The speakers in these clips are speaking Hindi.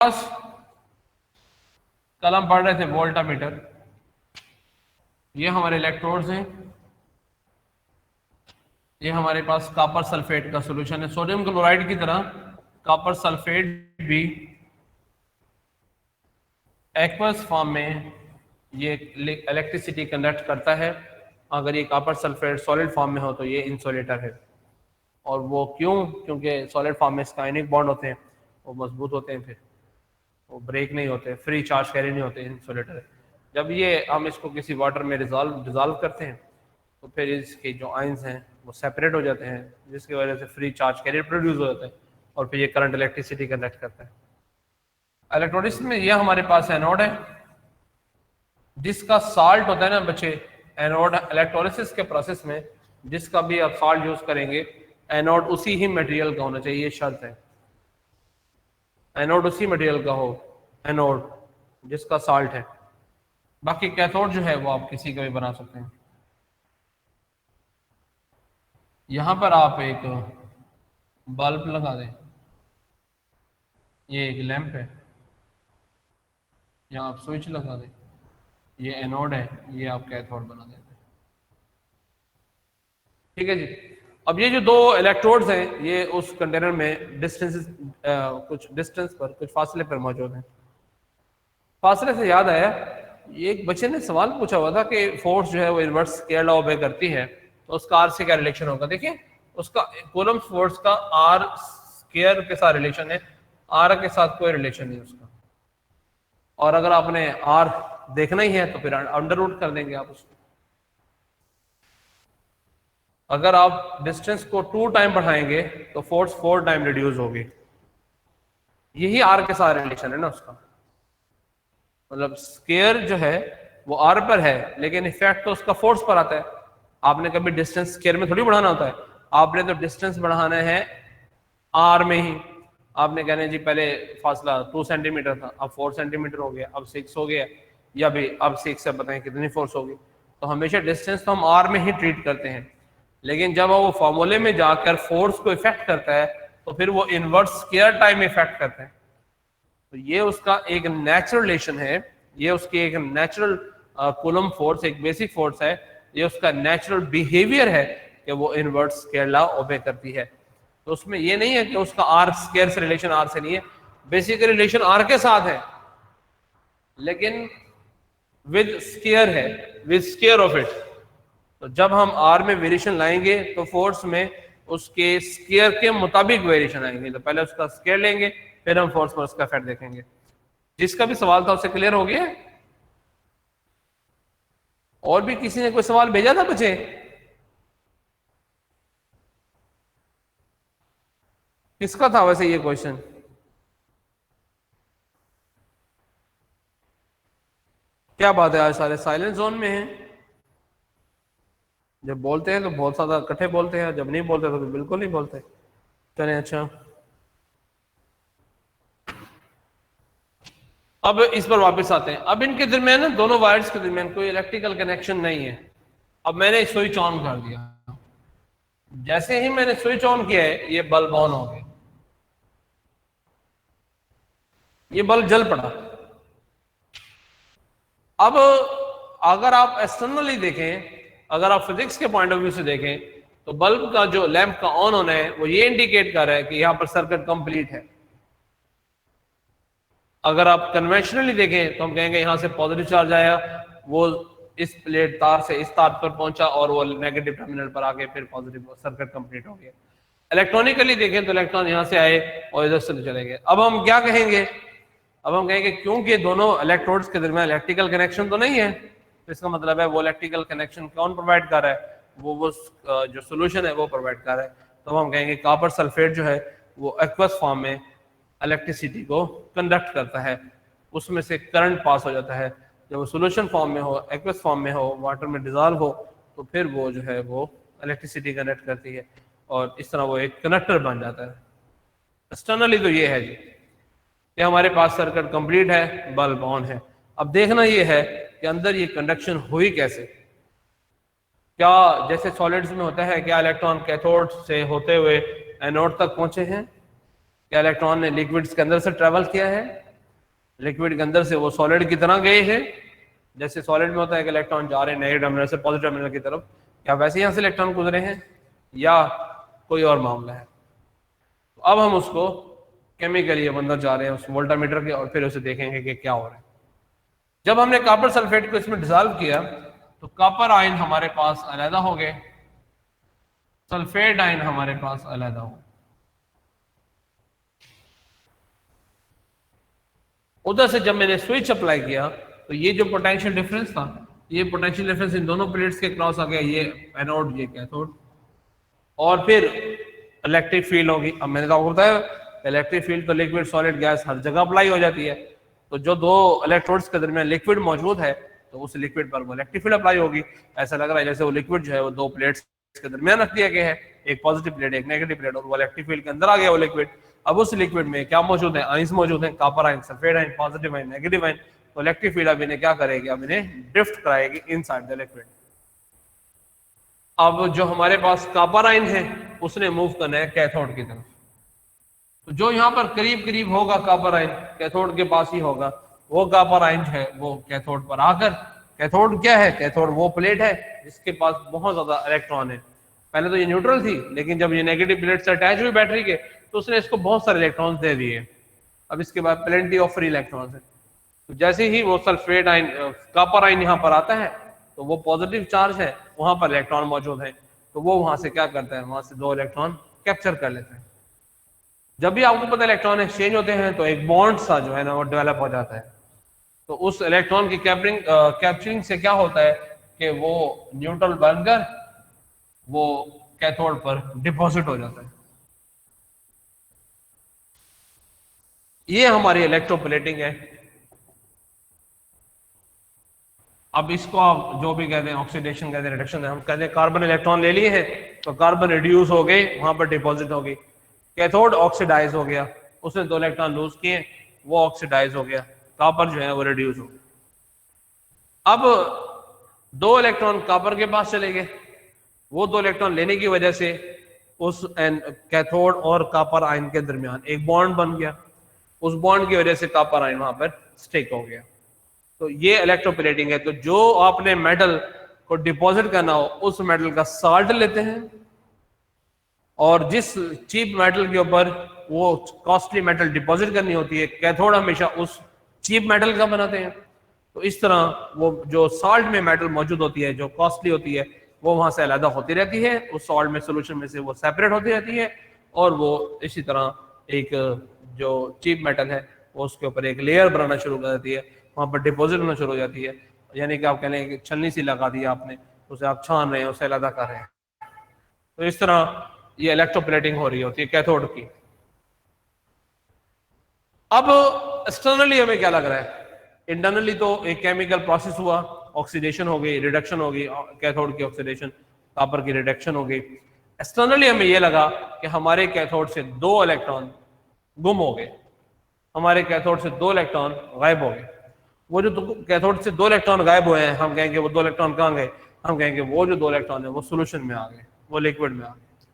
पास कल हम पढ़ रहे थे वोल्टामीटर। ये हमारे इलेक्ट्रोड्स हैं। ये हमारे पास कॉपर सल्फेट का सॉल्यूशन है। सोडियम क्लोराइड की तरह कॉपर सल्फेट भी एक्वस फॉर्म में ये इलेक्ट्रिसिटी कंडक्ट करता है। अगर ये कॉपर सल्फेट सॉलिड फॉर्म में हो तो ये इंसुलेटर है। और वो क्यों? क्योंकि सॉलिड फॉर्म में इसका आयनिक बॉन्ड होते हैं, वो मजबूत होते हैं, फिर वो ब्रेक नहीं होते, फ्री चार्ज कैरी नहीं होते, इंसुलेटर है। जब ये हम इसको किसी वाटर में डिजॉल्व करते हैं तो फिर इसके जो आयंस हैं वो सेपरेट हो जाते हैं, जिसकी वजह से फ्री चार्ज कैरियर प्रोड्यूस हो जाता है और फिर ये करंट इलेक्ट्रिसिटी कंडक्ट करता है। इलेक्ट्रॉनिक्स में ये हमारे पास एनोड है जिसका साल्ट होता है ना बच्चे, एनोड इलेक्ट्रोलिसिस के प्रोसेस में जिसका भी आप साल्ट यूज करेंगे एनोड उसी ही मटेरियल का होना चाहिए, ये शर्त है। एनोड उसी मटेरियल का हो, एनोड जिसका साल्ट है। बाकी कैथोड जो है वो आप किसी का भी बना सकते हैं। यहां पर आप एक बल्ब लगा दें, ये एक लैंप है, यहाँ आप स्विच लगा दें, ये एनोड है, ये आप कैथोड बना देते हैं। ठीक है जी। अब ये जो दो इलेक्ट्रोड्स हैं ये उस कंटेनर में कुछ डिस्टेंस पर, कुछ फासले पर मौजूद हैं। फासले से याद आया, ये एक बच्चे ने सवाल पूछा हुआ था कि फोर्स जो है वो इनवर्स स्केयर लॉ ओबे करती है तो उसका आर से क्या रिलेशन होगा। देखिए उसका कूलम्ब फोर्स का आर स्केयर के साथ रिलेशन है, आर के साथ कोई रिलेशन नहीं उसका। और अगर आपने आर देखना ही है तो फिर अंडर रूट कर देंगे आप उसको। अगर आप डिस्टेंस को 2 टाइम बढ़ाएंगे तो फोर्स 4 टाइम रिड्यूस होगी। यही आर के साथ रिलेशन है ना उसका। मतलब स्केयर जो है वो आर पर है लेकिन इफेक्ट तो उसका फोर्स पर आता है। आपने कभी डिस्टेंस स्केयर में थोड़ी बढ़ाना होता है, आपने तो डिस्टेंस बढ़ाना है आर में ही। आपने कहना है जी पहले फासला 2 सेंटीमीटर था, अब 4 सेंटीमीटर हो गया, अब 6 हो गया, या भी अब 6 से बताएं कितनी फोर्स होगी। तो हमेशा डिस्टेंस तो हम आर में ही ट्रीट करते हैं, लेकिन जब वो फॉर्मूले में जाकर फोर्स को इफेक्ट करता है तो फिर वो इनवर्स स्केयर टाइम इफेक्ट करता है। तो ये उसका एक नेचुरल रिलेशन है, ये उसकी एक नेचुरल कूलम्ब फोर्स, एक बेसिक फोर्स है, ये उसका नेचुरल बिहेवियर है कि वो इनवर्स स्केयर लॉ ओबे करती है। तो उसमें ये नहीं है कि उसका आर स्केयर से रिलेशन आर से नहीं है, बेसिक रिलेशन आर के साथ है लेकिन विद स्केयर है, विद स्केयर ऑफ इट। तो जब हम आर में वेरिएशन लाएंगे तो फोर्स में उसके स्केयर के मुताबिक वेरिएशन आएंगे। तो पहले उसका स्केयर लेंगे फिर हम फोर्स पर उसका इफेक्ट देखेंगे। जिसका भी सवाल था उससे क्लियर हो गया? और भी किसी ने कोई सवाल भेजा था बच्चे? किसका था वैसे ये क्वेश्चन? क्या बात है, आज सारे साइलेंट जोन में हैं। जब बोलते हैं तो बहुत ज्यादा इकट्ठे बोलते हैं, जब नहीं बोलते तो बिल्कुल नहीं बोलते। चलें अच्छा, अब इस पर वापस आते हैं। अब इनके दरमियान ना, दोनों वायर्स के दरमियान कोई इलेक्ट्रिकल कनेक्शन नहीं है। अब मैंने स्विच ऑन कर दिया, जैसे ही मैंने स्विच ऑन किया है ये बल्ब ऑन हो गया, ये बल्ब जल पड़ा। अब अगर आप एक्सटर्नली देखें, अगर आप फिजिक्स के पॉइंट ऑफ व्यू से देखें तो बल्ब का जो लैंप का ऑन होना है वो ये इंडिकेट कर रहा है कि यहां पर सर्किट कंप्लीट है। अगर आप कन्वेंशनली देखें तो हम कहेंगे यहां से पॉजिटिव चार्ज आया, वो इस प्लेट तार से इस तार पर पहुंचा और वो नेगेटिव टर्मिनल पर आके फिर पॉजिटिव, सर्किट कंप्लीट हो गया। इलेक्ट्रॉनिकली देखें तो इलेक्ट्रॉन यहां से आए और इधर से चले गए। अब हम क्या कहेंगे? अब हम कहेंगे क्योंकि दोनों इलेक्ट्रोड्स के दरमियान इलेक्ट्रिकल कनेक्शन तो नहीं है, तो इसका मतलब है वो इलेक्ट्रिकल कनेक्शन कौन प्रोवाइड कर रहा है? वो जो सोल्यूशन है वो प्रोवाइड कर रहा है। तो हम कहेंगे कॉपर सल्फेट जो है वो एक्वस फॉर्म में इलेक्ट्रिसिटी को कंडक्ट करता है, उसमें से करंट पास हो जाता है। जब वो सोल्यूशन फॉर्म में हो, एक्वस फॉर्म में हो, वाटर में डिजॉल्व हो तो फिर वो जो है वो इलेक्ट्रिसिटी कंडक्ट करती है और इस तरह वो एक कनेक्टर बन जाता है। एक्सटर्नली तो ये है जी कि हमारे पास सर्किट कंप्लीट है, बल्ब ऑन है। अब देखना ये है कि अंदर ये कंडक्शन हुई कैसे। क्या जैसे सॉलिड्स में होता है, क्या इलेक्ट्रॉन कैथोड से होते हुए एनोड तक पहुंचे हैं? क्या इलेक्ट्रॉन ने लिक्विड्स के अंदर से ट्रेवल किया है? लिक्विड के अंदर से वो सॉलिड की तरह गए हैं, जैसे सॉलिड में होता है कि इलेक्ट्रॉन जा रहे हैं नेगेटिव टर्मिनल से पॉजिटिव टर्मिनल की तरफ, क्या वैसे यहाँ से इलेक्ट्रॉन गुजरे हैं या कोई और मामला है। तो अब हम उसको केमिकली अब अंदर जा रहे हैं उस वोल्टामीटर के और फिर उसे देखेंगे कि क्या हो रहा है। जब हमने कॉपर सल्फेट को इसमें डिसॉल्व किया तो कॉपर आयन हमारे पास अलहदा हो गए, सल्फेट आयन हमारे पास अलहदा हो। उधर से जब मैंने स्विच अप्लाई किया तो ये जो पोटेंशियल डिफरेंस था, ये पोटेंशियल डिफरेंस इन दोनों प्लेट्स के क्रॉस आ गया, ये एनोड ये कैथोड, और फिर इलेक्ट्रिक फील्ड होगी। अब मैंने तो आपको बताया इलेक्ट्रिक फील्ड तो लिक्विड सॉलिड गैस हर जगह अप्लाई हो जाती है, तो जो दो इलेक्ट्रोड्स के दरमियान लिक्विड मौजूद है तो उस लिक्विड पर वो इलेक्ट्रिक फील्ड अप्लाई होगी। ऐसा लग रहा है जैसे वो लिक्विड जो है वो दो प्लेट्स के दरमियान रख दिया गया है, एक पॉजिटिव प्लेट एक नेगेटिव प्लेट, और वो इलेक्ट्रिक फील्ड के अंदर आ गया वो लिक्विड। अब उस लिक्विड में क्या मौजूद है, आयंस मौजूद है, copper ion, sulphate ion, positive ion, negative ion. तो इलेक्ट्रिक फील्ड अब इन्हें क्या करेगी, अब इन्हें ड्रिफ्ट कराएगी इनसाइड द लिक्विड। अब जो हमारे पास कॉपर आयन है उसने मूव करना है कैथोड की तरफ, तो जो यहाँ पर करीब करीब होगा कॉपर आयन कैथोड के पास ही होगा, वो कॉपर आयन है वो कैथोड पर आकर, कैथोड क्या है, कैथोड वो प्लेट है जिसके पास बहुत ज्यादा इलेक्ट्रॉन है। पहले तो ये न्यूट्रल थी, लेकिन जब ये नेगेटिव प्लेट से अटैच हुई बैटरी के तो उसने इसको बहुत सारे इलेक्ट्रॉन्स दे दिए। अब इसके बाद प्लेंटी ऑफ फ्री इलेक्ट्रॉन्स है, तो जैसे ही वो सल्फेट आयन कॉपर आयन यहाँ पर आता है तो वो पॉजिटिव चार्ज है, वहां पर इलेक्ट्रॉन मौजूद है, तो वो वहां से क्या करता है, वहां से दो इलेक्ट्रॉन कैप्चर कर लेते हैं। जब भी आपको पता इलेक्ट्रॉन एक्सचेंज होते हैं तो एक बॉन्ड सा जो है ना वो डेवलप हो जाता है, तो उस इलेक्ट्रॉन की कैप्चरिंग से क्या होता है कि वो न्यूट्रल बनकर वो कैथोड पर डिपॉजिट हो जाता है। ये हमारी इलेक्ट्रोप्लेटिंग है। अब इसको आप जो भी कहते हैं ऑक्सीडेशन कहते हैं, रिडक्शन है, हम कहते हैं कार्बन इलेक्ट्रॉन ले लिए हैं तो कार्बन रिड्यूस हो गए, वहां पर डिपॉजिट हो गई, कैथोड ऑक्सीडाइज हो गया, उसने दो इलेक्ट्रॉन लूज किए, वो ऑक्सीडाइज हो गया, कॉपर जो है वो रिड्यूस हो गया। अब दो इलेक्ट्रॉन कॉपर के पास चले गए, वो दो इलेक्ट्रॉन लेने की वजह से उस कैथोड और कॉपर आयन के दरमियान एक बॉन्ड बन गया, उस बॉन्ड की वजह से कॉपर आयन वहां पर स्टिक हो गया। तो ये इलेक्ट्रोप्लेटिंग है। तो जो आपने मेटल को डिपॉजिट करना हो उस मेटल का साल्ट लेते हैं, और जिस चीप मेटल के ऊपर वो कॉस्टली मेटल डिपॉजिट करनी होती है, कैथोड हमेशा उस चीप मेटल का बनाते हैं। तो इस तरह वो जो सॉल्ट में मेटल मौजूद होती है जो कॉस्टली होती है वो वहां से अलग होती रहती है, उस सॉल्ट में सोल्यूशन में से वो सेपरेट होती रहती है, और वो इसी तरह एक जो चीप मेटल है वो उसके ऊपर एक लेयर बनाना शुरू कर देती है, वहां पर डिपॉजिट होना शुरू हो जाती है। यानी कि आप कह लें कि छलनी सी लगा दी आपने, उसे आप छान रहे हैं, उसे अलग कर रहे हैं। तो इस तरह ये इलेक्ट्रोप्लेटिंग हो रही होती है कैथोड की। अब एक्सटर्नली हमें क्या लग रहा है, इंटरनली तो एक केमिकल प्रोसेस हुआ, ऑक्सीडेशन हो गई, रिडक्शन हो गई, कैथोड की ऑक्सीडेशन, कॉपर की रिडक्शन हो गई। एक्सटर्नली हमें यह लगा कि हमारे कैथोड से दो इलेक्ट्रॉन गुम हो गए, हमारे कैथोड से दो इलेक्ट्रॉन गायब हो गए। वो जो कैथोड से दो इलेक्ट्रॉन गायब हुए हैं, हम कहेंगे वो दो इलेक्ट्रॉन कहाँ गए, हम कहेंगे वो जो दो इलेक्ट्रॉन है वो सोल्यूशन में आ गए, वो लिक्विड में आ गए।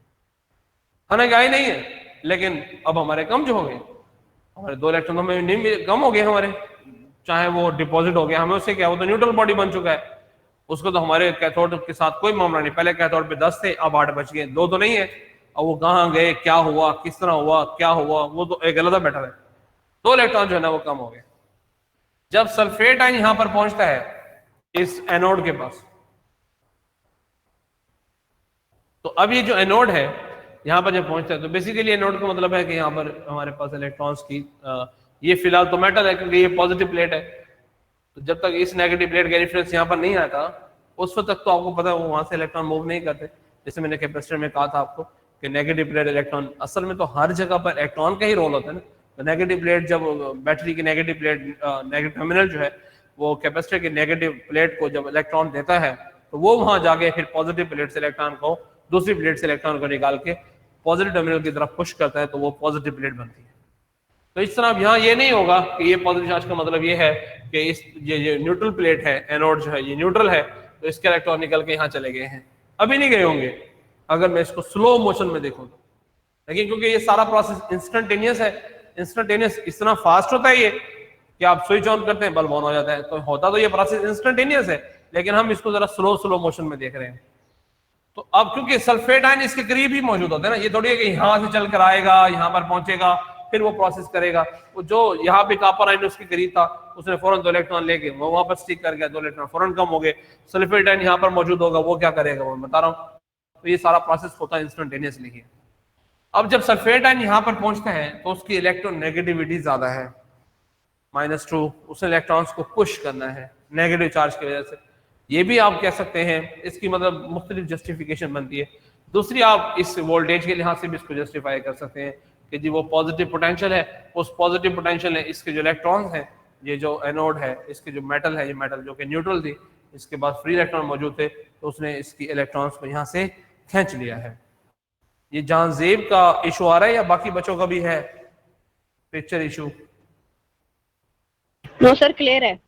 हालांकि आई नहीं है, लेकिन अब हमारे कम जो हो गए, हमारे दो इलेक्ट्रॉन में नहीं कम हो गए हमारे, चाहे वो डिपॉजिट हो गया, हमें उससे क्या, वो तो न्यूट्रल बॉडी बन चुका है, उसको तो हमारे कैथोड के साथ कोई मामला नहीं। पहले कैथोड पे 10 थे, अब 8 बच गए, दो तो नहीं है। और वो कहाँ गए, क्या हुआ, किस तरह हुआ, क्या हुआ, वो तो एक अलग मैटर है। दो इलेक्ट्रॉन जो है ना वो कम हो गए। जब सल्फेट आयन यहां पर पहुंचता है इस एनोड के पास, तो अब ये जो एनोड है यहां पर जब पहुंचता है तो बेसिकली एनोड का मतलब है कि यहां पर हमारे पास इलेक्ट्रॉन्स की ये फिलहाल तो मेटल है क्योंकि ये पॉजिटिव प्लेट है, तो जब तक इस नेगेटिव प्लेट का रेफरेंस यहाँ पर नहीं आता उस वक्त तक तो आपको पता है वो वहां से इलेक्ट्रॉन मूव नहीं करते। जैसे मैंने कैपेसिटर में कहा था आपको कि नेगेटिव प्लेट इलेक्ट्रॉन, असल में तो हर जगह पर इलेक्ट्रॉन का ही रोल होता है ना। तो नेगेटिव प्लेट जब बैटरी की नेगेटिव प्लेट नेगेटिव टर्मिनल जो है वो कैपेसिटर की नेगेटिव प्लेट को जब इलेक्ट्रॉन देता है तो वो वहां जाके फिर पॉजिटिव प्लेट से इलेक्ट्रॉन को, दूसरी प्लेट से इलेक्ट्रॉन को निकाल के पॉजिटिव टर्मिनल की तरफ पुश करता है, तो वो पॉजिटिव प्लेट बनती है। तो इस तरह यहाँ ये नहीं होगा कि ये पॉजिटिव चार्ज का मतलब ये है कि इस ये न्यूट्रल प्लेट है, एनोड जो है ये न्यूट्रल है, तो इसके इलेक्ट्रॉन निकल के यहाँ चले गए हैं, अभी नहीं गए होंगे अगर मैं इसको स्लो मोशन में देखूँ तो। लेकिन क्योंकि ये सारा प्रोसेस इंस्टेंटेनियस है, इंस्टेंटेनियस इतना फास्ट होता है ये कि आप स्विच ऑन करते हैं बल्ब ऑन हो जाता है। तो होता तो ये प्रोसेस इंस्टेंटेनियस है, लेकिन हम इसको जरा स्लो मोशन में देख रहे हैं। तो अब क्योंकि सल्फेट आयन इसके करीब ही मौजूद होते हैं ना, ये थोड़ी है कि यहां से चल कर आएगा, यहां पर पहुंचेगा, फिर वो प्रोसेस करेगा। वो जो यहाँ पे कॉपर आयन उसके करीब था, उसने फौरन 2 इलेक्ट्रॉन लेके वो वहां पर स्टिक कर गया, 2 इलेक्ट्रॉन फौरन कम हो गए। सल्फेट आयन यहाँ पर मौजूद होगा, वो क्या करेगा वो बता रहा हूँ। तो ये सारा प्रोसेस होता है इंस्टेंटेनियसली ही। अब जब सल्फेट आयन यहाँ पर पहुंचता है तो उसकी इलेक्ट्रोनेगेटिविटी ज्यादा है, -2। उसने इलेक्ट्रॉन्स को पुश करना है नेगेटिव चार्ज की वजह से। ये भी आप कह सकते हैं, इसकी मतलब मुख्तलिफ जस्टिफिकेशन बनती है। दूसरी, आप इस वोल्टेज के लिहाज से भी इसको जस्टिफाई कर सकते हैं कि जी वो पॉजिटिव पोटेंशियल है, उस पॉजिटिव पोटेंशियल ने इसके जो इलेक्ट्रॉन्स हैं, ये जो एनोड है, इसके जो मेटल है, ये मेटल जो कि न्यूट्रल थी, इसके बाद फ्री इलेक्ट्रॉन मौजूद थे, तो उसने इसकी इलेक्ट्रॉन्स को यहाँ से खींच लिया है। ये जहां जेब का इशू आ रहा है या बाकी बच्चों का भी है picture issue? No sir, clear है।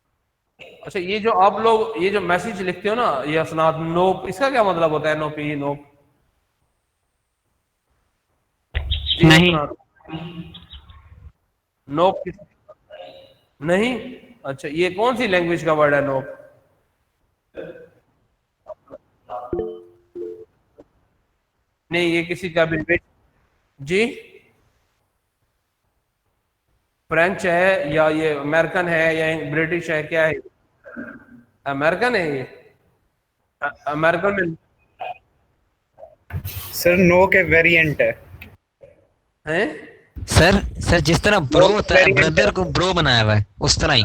अच्छा, ये जो आप लोग ये जो मैसेज लिखते हो ना, ये असनाद नोप, इसका क्या मतलब होता है? नोपी नोप नहीं, नोप नहीं? अच्छा, ये कौन सी लैंग्वेज का वर्ड है नोप? नहीं, ये किसी का भी जी फ्रेंच है या ये अमेरिकन है या ब्रिटिश है, क्या है? अमेरिकन है ये? अमेरिकन में सर नो के वेरिएंट है। हैं? सर जिस तरह ब्रो होता है, ब्रदर को ब्रो बनाया हुआ है, उस तरह ही।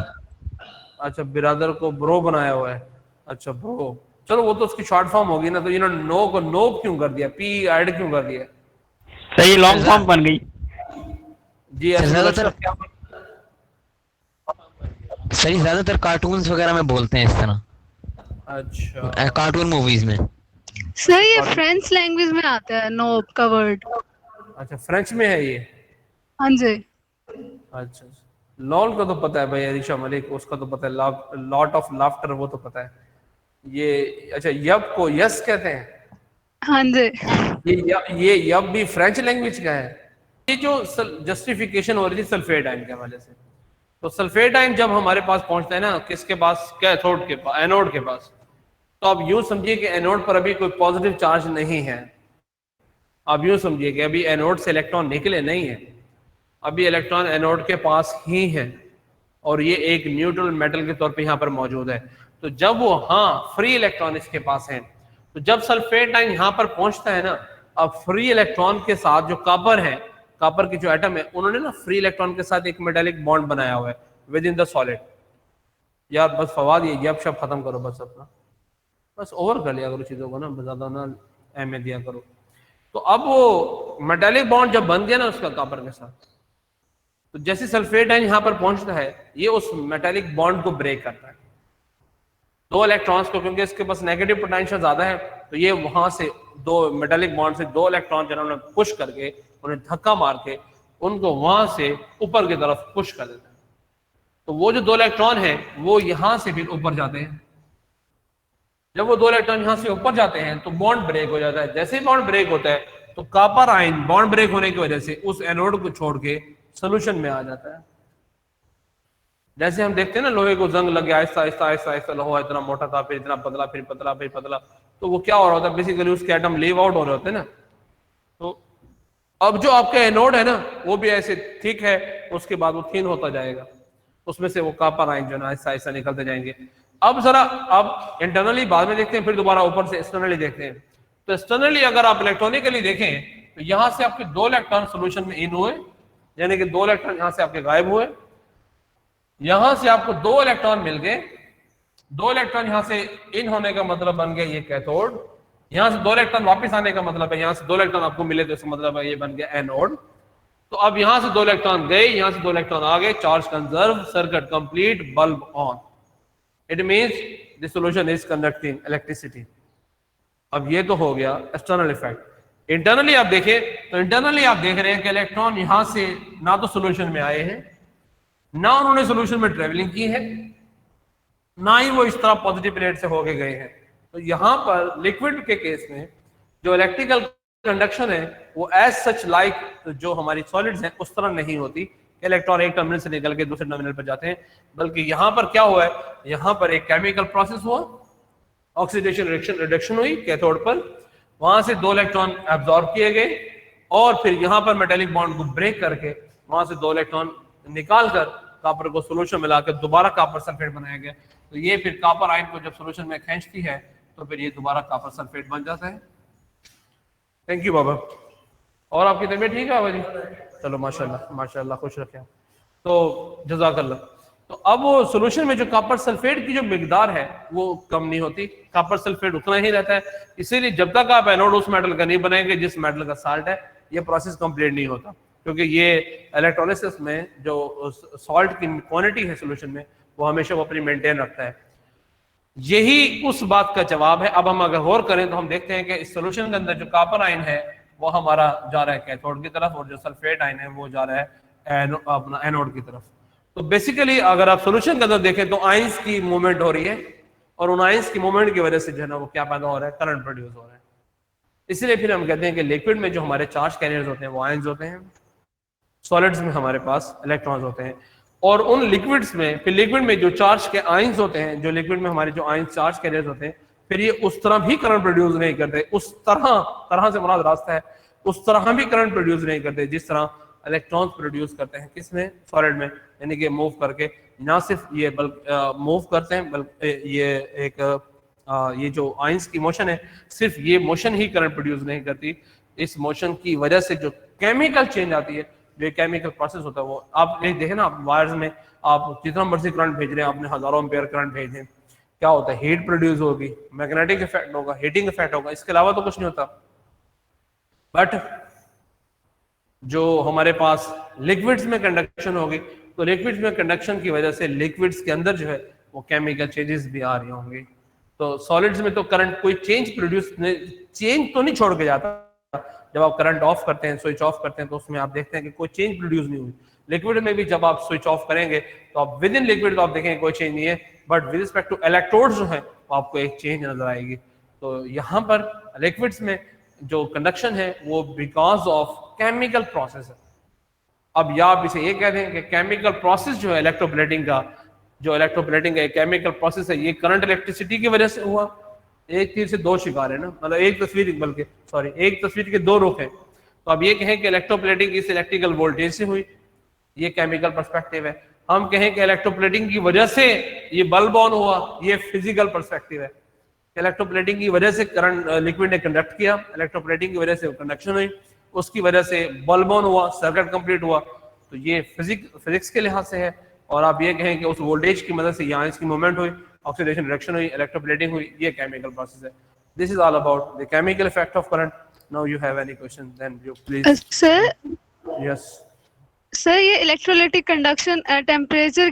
अच्छा, बिरादर को ब्रो बनाया हुआ है। अच्छा, ब्रो, चलो वो तो उसकी शॉर्ट फॉर्म होगी ना। तो इन्होंने नो को नोप क्यों कर दिया, पी ऐड क्यों कर दिया? सर ये लॉन्ग फॉर्म बन गई जी ज्यादातर कार्टून्स वगैरह में बोलते हैं इस तरह। अच्छा, कार्टून मूवीज में। सर ये फ्रेंच लैंग्वेज में आता है नोब का वर्ड। अच्छा, फ्रेंच में है ये? हाँ जी। अच्छा, लॉल का तो पता है भाई, अरीशा मलिक, उसका तो पता है, लॉट ऑफ लाफ्टर, वो तो पता है। ये अच्छा, यब को यस कहते हैं? हाँ जी। ये यब भी फ्रेंच लैंग्वेज का है। ये जो जस्टिफिकेशन हो रही थी सल्फेट आयन के हवाले से, तो सल्फेट आयन जब हमारे पास पहुंचता है ना, किसके पास? कैथोड के पास, एनोड के पास। तो आप यूं समझिए कि एनोड पर अभी कोई पॉजिटिव चार्ज नहीं है। आप यूं समझिए कि अभी एनोड से इलेक्ट्रॉन निकले नहीं है, अभी इलेक्ट्रॉन एनोड के पास ही है, और ये एक न्यूट्रल मेटल के तौर पे यहाँ पर मौजूद है। तो जब वो फ्री इलेक्ट्रॉन इसके पास है, तो जब सल्फेट आयन यहाँ पर पहुंचता है ना, अब फ्री इलेक्ट्रॉन के साथ जो कॉपर है, कॉपर की जो एटम है, उन्होंने ना फ्री इलेक्ट्रॉन के साथ एक मेटालिक बॉन्ड बनाया हुआ है विद इन द सॉलिड। यार बस फवाद, ये जब शब खत्म करो, बस अपना बस ओवर कर लिया करो चीजों को ना, ज्यादा ना अहमियत दिया करो। तो अब वो मेटालिक बॉन्ड जब बन गया ना उसका कॉपर के साथ, तो जैसे सल्फेट आयन यहाँ पर पहुंचता है, ये उस मेटालिक बॉन्ड को ब्रेक करता है, 2 इलेक्ट्रॉन्स को, क्योंकि इसके पास नेगेटिव पोटेंशियल ज्यादा है, तो ये वहां से 2 मेटालिक बॉन्ड से 2 इलेक्ट्रॉन जिन्होंने पुश करके, उन्हें धक्का मार के उनको वहां से ऊपर की तरफ पुश कर देता है। तो वो जो 2 इलेक्ट्रॉन है वो यहां से फिर ऊपर जाते हैं। जब वो 2 इलेक्ट्रॉन यहां से ऊपर जाते हैं तो बॉन्ड ब्रेक हो जाता है। जैसे ही बॉन्ड ब्रेक होता है तो कॉपर आयन बॉन्ड ब्रेक होने की वजह से उस एनोड को छोड़ के सोल्यूशन में आ जाता है। जैसे हम देखते हैं ना, लोहे को जंग लग गया, आहिस्ता आहिस्ता आहिस्ता आहिस्ता लोहा इतना मोटा था, फिर इतना पतला, फिर पतला, फिर पतला, तो वो क्या हो रहा होता है, बेसिकली उसके एटम लीव आउट हो रहे होते हैं ना। तो अब जो आपका एनोड है ना, वो भी ऐसे ठीक है, उसके बाद वो थिन होता जाएगा, उसमें से वो कॉपर आयन जो है आहिस्ता आहिस्ता निकलते जाएंगे। अब जरा आप इंटरनली बाद में देखते हैं, फिर दोबारा ऊपर से एक्सटर्नली देखते हैं। तो एक्सटर्नली अगर आप इलेक्ट्रॉनिकली देखें तो यहां से आपके 2 इलेक्ट्रॉन सोल्यूशन में इन हुए, यानी कि 2 इलेक्ट्रॉन यहां से आपके गायब हुए, यहां से आपको 2 इलेक्ट्रॉन मिल गए। 2 इलेक्ट्रॉन यहां से इन होने का मतलब बन गया ये कैथोड, यहां से 2 इलेक्ट्रॉन वापस आने का मतलब है, यहां से 2 इलेक्ट्रॉन आपको मिले तो इसका मतलब है ये बन गया एनोड। तो अब यहां से 2 इलेक्ट्रॉन गए, यहां से 2 इलेक्ट्रॉन आ गए, charge conserve, circuit complete, bulb on. It means the solution is conducting electricity. अब ये तो हो गया एक्सटर्नल इफेक्ट। इंटरनली आप देखें तो इंटरनली आप देख रहे हैं कि इलेक्ट्रॉन यहां से ना तो सॉल्यूशन में आए हैं, ना उन्होंने सॉल्यूशन में ट्रेवलिंग की है, ना ही वो इस तरह पॉजिटिव प्लेट से होके गए हैं। तो यहां पर लिक्विड के केस में जो इलेक्ट्रिकल कंडक्शन है वो एज सच लाइक जो हमारी सॉलिड्स हैं उस तरह नहीं होती, इलेक्ट्रॉन एक टर्मिनल से निकल के दूसरे टर्मिनल पर जाते हैं, बल्कि यहाँ पर क्या हुआ है, यहाँ पर एक केमिकल प्रोसेस हुआ, ऑक्सीडेशन रिडक्शन हुई कैथोड पर, वहां से 2 इलेक्ट्रॉन एब्जॉर्ब किए गए और फिर यहाँ पर मेटेलिक बॉन्ड को ब्रेक करके वहां से 2 इलेक्ट्रॉन निकाल कर कॉपर को सोल्यूशन मिलाकर दोबारा कॉपर सल्फेट बनाया गया। तो ये फिर कॉपर आयन को जब सोल्यूशन में खींचती है तो फिर ये दोबारा कॉपर सल्फेट बन जाता है। थैंक यू बाबा। और आपकी तबीयत ठीक है बाबा जी? चलो माशाल्लाह माशाल्लाह, खुश रखें। तो जज़ाकल्लाह। तो अब वो सोल्यूशन में जो कॉपर सल्फेट की जो मिकदार है वो कम नहीं होती, कॉपर सल्फेट उतना ही रहता है। इसीलिए जब तक आप एनोड उस मेटल का नहीं बनाएंगे जिस मेटल का साल्ट है, ये प्रोसेस कंप्लीट नहीं होता, क्योंकि ये इलेक्ट्रोलिसिस में जो सॉल्ट की क्वांटिटी है सोल्यूशन में वो हमेशा वो अपनी मेंटेन रखता है। यही उस बात का जवाब है। अब हम अगर गौर करें तो हम देखते हैं कि इस सोल्यूशन के अंदर जो कॉपर आयन है वो हमारा जा रहा है कैथोड की तरफ और जो सल्फेट आयन है वो जा रहा है अपना एनोड की तरफ। तो बेसिकली अगर आप सोल्यूशन के अंदर देखें तो आयंस की मूवमेंट हो रही है और उन आयंस की मूवमेंट की वजह से जो है ना वो क्या पैदा हो रहा है, करंट प्रोड्यूस हो रहा है। इसलिए फिर हम कहते हैं कि लिक्विड में जो हमारे चार्ज कैरियर्स होते हैं वो आयंस होते हैं, सॉलिड्स में हमारे पास इलेक्ट्रॉन्स होते हैं, और उन लिक्विड्स में फिर लिक्विड में जो चार्ज के आयंस होते हैं, जो लिक्विड में हमारे जो आयंस चार्ज कैरियर्स होते हैं, फिर ये उस तरह भी करंट प्रोड्यूस नहीं करते, उस तरह से मुराद रास्ता है, उस तरह भी करंट प्रोड्यूस नहीं करते जिस तरह इलेक्ट्रॉन्स प्रोड्यूस करते हैं। किसमें? सॉलिड में। यानी कि मूव करके ना सिर्फ ये मूव करते हैं बल्कि ये एक ये जो आयंस की मोशन है, सिर्फ ये मोशन ही करंट प्रोड्यूस नहीं करती, इस मोशन की वजह से जो केमिकल चेंज आती है, जो केमिकल प्रोसेस होता है वो आप देखें ना, आप वायर्स में आप जितना मर्जी करंट भेज रहे हैं, आपने हजारों एम्पीयर करंट भेज रहे हैं, क्या होता है? हीट प्रोड्यूस होगी, मैग्नेटिक इफेक्ट होगा, हीटिंग इफेक्ट होगा, इसके अलावा तो कुछ नहीं होता। बट जो हमारे पास लिक्विड्स में कंडक्शन होगी तो लिक्विड्स में कंडक्शन की वजह से लिक्विड्स के अंदर जो है वो केमिकल चेंजेस भी आ रही होंगी। तो सॉलिड्स में तो करंट कोई चेंज तो नहीं छोड़ के जाता। जब आप करंट ऑफ करते हैं, स्विच ऑफ करते हैं, तो उसमें आप देखते हैं कि कोई चेंज प्रोड्यूस नहीं हुई। लिक्विड में भी जब आप स्विच ऑफ करेंगे तो आप विद इन लिक्विड तो आप देखेंगे कोई चेंज नहीं है, but with respect two electrodes जो है वो आपको एक चेंज नजर आएगी। तो यहाँ पर लिक्विड्स में जो कंडक्शन है वो बिकॉज ऑफ केमिकल प्रोसेस है। अब या आप इसे ये कह दें कि केमिकल प्रोसेस जो है इलेक्ट्रोप्लेटिंग का, जो इलेक्ट्रोप्लेटिंग का एक केमिकल प्रोसेस है, ये करंट इलेक्ट्रिसिटी की वजह से हुआ। एक तीर से दो शिकार है ना, मतलब एक तस्वीर के दो रुख हैं। तो अब ये कहें कि इलेक्ट्रोप्लेटिंग इस इलेक्ट्रिकल वोल्टेज से हुई, ये केमिकल पर्सपेक्टिव है। हम कहें कि इलेक्ट्रोप्लेटिंग की वजह से ये बल्ब ऑन हुआ, ये फिजिकल पर्सपेक्टिव है। इलेक्ट्रोप्लेटिंग की वजह से करंट लिक्विड ने कंडक्ट किया, इलेक्ट्रोप्लेटिंग की वजह से कंडक्शन हुई, उसकी वजह से बल्ब ऑन हुआ, सर्किट कंप्लीट हुआ। तो ये फिजिक्स के लिहाज से है। और आप ये कहें कि उस वोल्टेज की मदद से यहाँ इसकी मूवमेंट हुई, ऑक्सीडेशन रिडक्शन हुई, इलेक्ट्रोप्लेटिंग हुई, ये केमिकल प्रोसेस है। This is all about the chemical effect of current. Now you have any question then you please. Sir yes sir, ये इलेक्ट्रोलाइटिक कंडक्शन टेम्परेचर